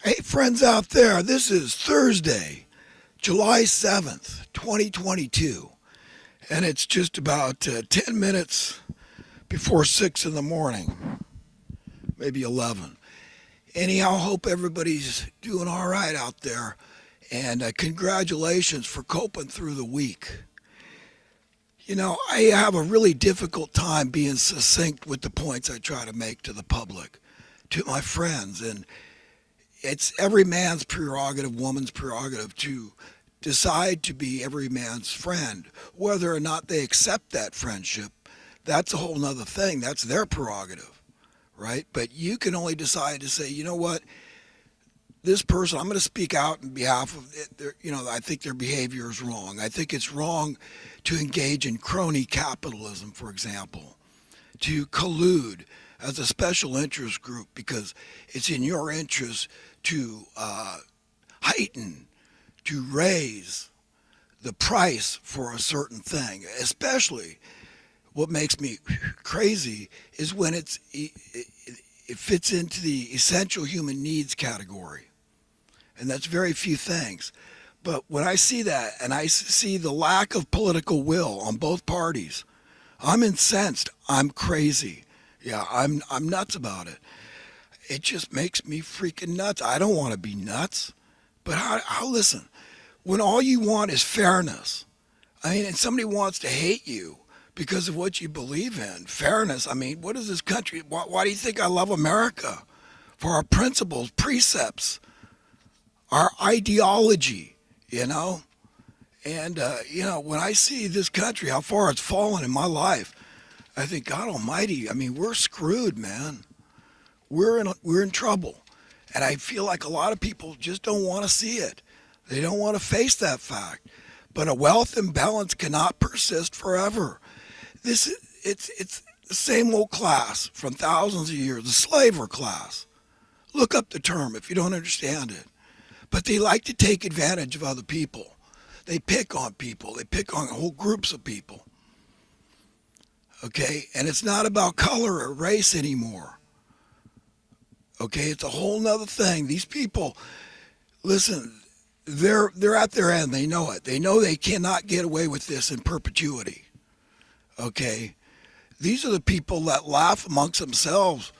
Hey, friends out there, this is Thursday, July 7th, 2022, and it's just about 10 minutes before 6 in the morning, maybe 11. Anyhow, hope everybody's doing all right out there, and congratulations for coping through the week. You know, I have a really difficult time being succinct with the points I try to make to the public, to my friends, and it's every man's prerogative, woman's prerogative to decide to be every man's friend. Whether or not they accept that friendship, that's a whole nother thing. That's their prerogative, right? But you can only decide to say, you know what, this person, I'm going to speak out on behalf of it. You know, I think their behavior is wrong. I think it's wrong to engage in crony capitalism, for example, to collude as a special interest group because it's in your interest to heighten, to raise the price for a certain thing. Especially what makes me crazy is when it fits into the essential human needs category. And that's very few things. But when I see that and I see the lack of political will on both parties, I'm incensed. I'm crazy. Yeah, I'm nuts about it. It just makes me freaking nuts. I don't want to be nuts. But how listen, when all you want is fairness, I mean, and somebody wants to hate you because of what you believe in, fairness, I mean, what is this country? Why do you think I love America? For our principles, precepts, our ideology, you know? And, when I see this country, how far it's fallen in my life, I think, God Almighty, I mean, we're screwed, man. We're in trouble. And I feel like a lot of people just don't want to see it. They don't want to face that fact. But a wealth imbalance cannot persist forever. It's the same old class from thousands of years, the slaver class. Look up the term if you don't understand it. But they like to take advantage of other people. They pick on people. They pick on whole groups of people. Okay? And it's not about color or race anymore. Okay? It's a whole nother thing. These people, listen, they're at their end. They know it. They know they cannot get away with this in perpetuity. Okay? These are the people that laugh amongst themselves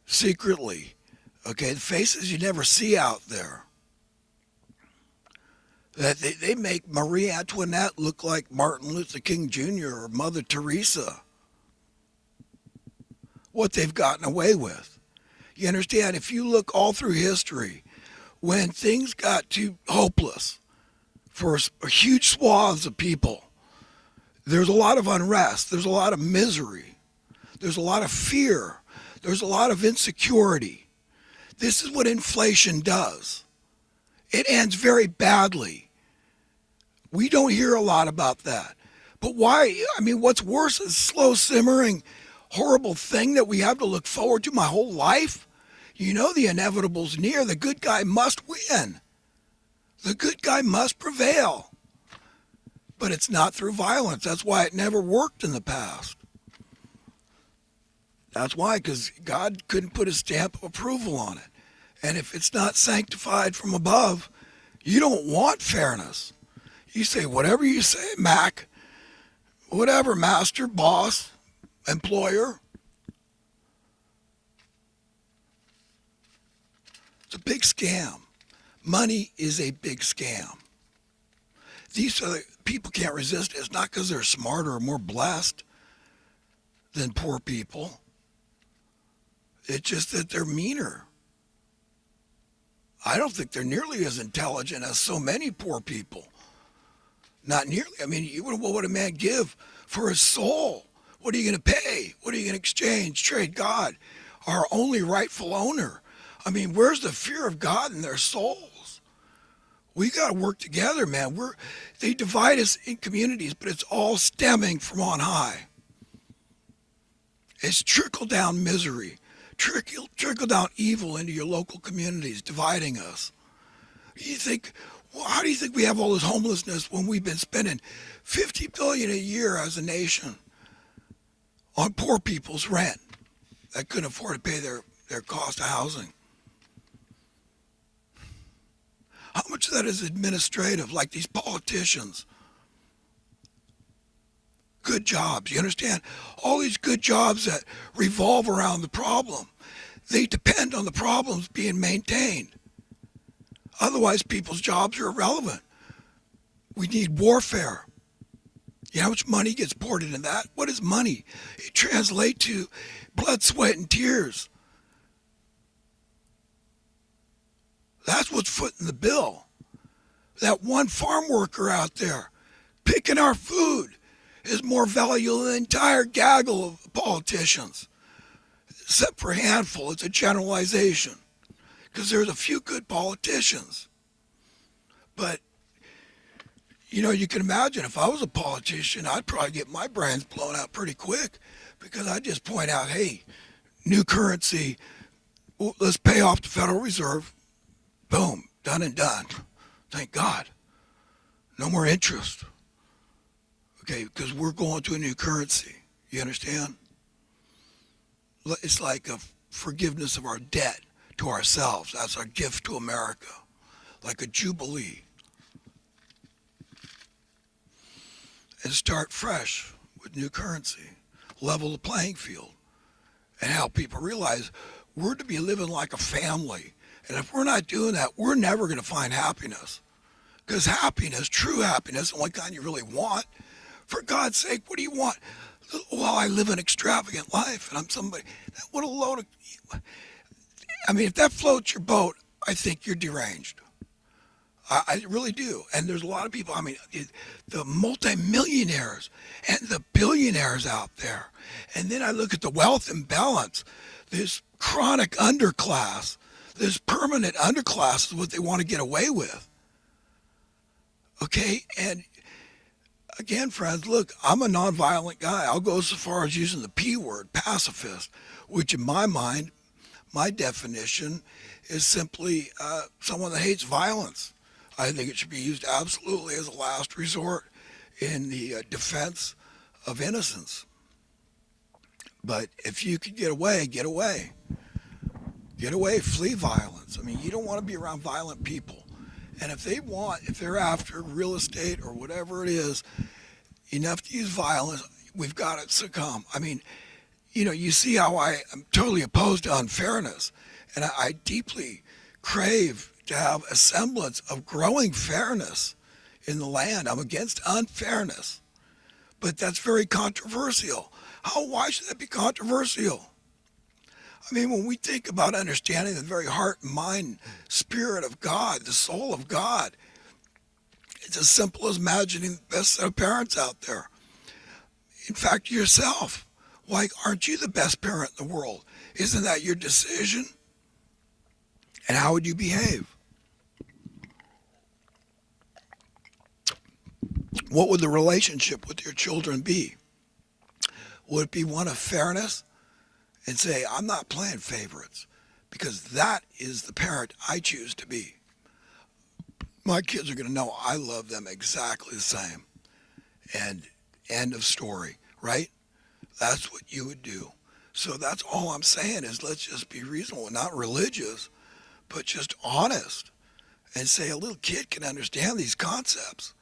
secretly. Okay? The faces you never see out there. That they make Marie Antoinette look like Martin Luther King Jr. or Mother Teresa. What they've gotten away with. You understand? If you look all through history, when things got too hopeless for huge swaths of people, there's a lot of unrest, there's a lot of misery, there's a lot of fear, there's a lot of insecurity. This is what inflation does. It ends very badly. We don't hear a lot about that. But why? I mean, what's worse is slow simmering, horrible thing that we have to look forward to my whole life. You know the inevitable's near. The good guy must win. The good guy must prevail. But it's not through violence. That's why it never worked in the past. That's why, because God couldn't put his stamp of approval on it. And if it's not sanctified from above, you don't want fairness. You say whatever you say, Mac, whatever, master, boss, employer. It's a big scam. Money is a big scam. These are the people can't resist it. It's not because they're smarter or more blessed than poor people. It's just that they're meaner. I don't think they're nearly as intelligent as so many poor people. Not nearly. I mean, what would a man give for his soul? What are you going to pay? What are you going to exchange? Trade God, our only rightful owner. I mean, where's the fear of God in their souls? We got to work together, man. They divide us in communities, but it's all stemming from on high. It's trickle down misery, trickle down evil into your local communities, dividing us. You think, well, how do you think we have all this homelessness when we've been spending $50 billion a year as a nation on poor people's rent that couldn't afford to pay their cost of housing? How much of that is administrative, like these politicians? Good jobs, you understand? All these good jobs that revolve around the problem, they depend on the problems being maintained. Otherwise, people's jobs are irrelevant. We need warfare. You know how much money gets poured into that? What is money? It translates to blood, sweat, and tears. That's what's footing the bill. That one farm worker out there picking our food is more valuable than the entire gaggle of politicians. Except for a handful, it's a generalization. Because there's a few good politicians. But, you know, you can imagine if I was a politician, I'd probably get my brains blown out pretty quick. Because I'd just point out, hey, new currency, well, let's pay off the Federal Reserve. Boom, done and done. Thank God. No more interest. Okay, because we're going to a new currency. You understand? It's like a forgiveness of our debt to ourselves. That's our gift to America. Like a jubilee. And start fresh with new currency. Level the playing field. And help people realize we're to be living like a family. And if we're not doing that, we're never going to find happiness. Because happiness, true happiness, the only kind you really want, for God's sake, what do you want? Well, I live an extravagant life, and I'm somebody. What a load of. I mean, if that floats your boat, I think you're deranged. I really do. And there's a lot of people, I mean, the multimillionaires and the billionaires out there. And then I look at the wealth imbalance, this chronic underclass, this permanent underclass is what they want to get away with. Okay? And again, friends, look, I'm a nonviolent guy. I'll go so far as using the P word, pacifist, which in my mind, my definition is simply someone that hates violence. I think it should be used absolutely as a last resort in the defense of innocence. But if you could get away, get away. Get away, flee violence. I mean, you don't want to be around violent people. And if they're after real estate or whatever it is, enough to use violence, we've got to succumb. I mean, you know, you see how I am totally opposed to unfairness. And I deeply crave to have a semblance of growing fairness in the land. I'm against unfairness. But that's very controversial. Why should that be controversial? I mean, when we think about understanding the very heart, mind, spirit of God, the soul of God, it's as simple as imagining the best set of parents out there. In fact, yourself. Why aren't you the best parent in the world? Isn't that your decision? And how would you behave? What would the relationship with your children be? Would it be one of fairness? And say, I'm not playing favorites, because that is the parent I choose to be. My kids are going to know I love them exactly the same. And end of story, right? That's what you would do. So that's all I'm saying is let's just be reasonable, not religious, but just honest. And say a little kid can understand these concepts.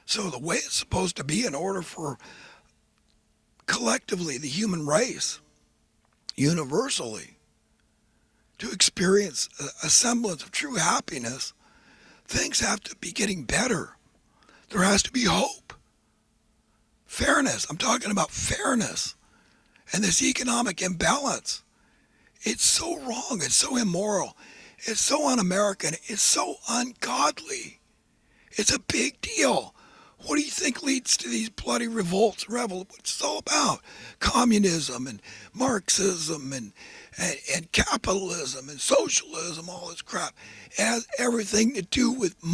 So the way it's supposed to be in order for collectively the human race, universally, to experience a semblance of true happiness, things have to be getting better. There has to be hope. Fairness. I'm talking about fairness. And this economic imbalance. It's so wrong. It's so immoral. It's so un-American. It's so ungodly. It's a big deal. What do you think leads to these bloody revolts, rebels? What's it all about? Communism and Marxism and capitalism and socialism, all this crap. It has everything to do with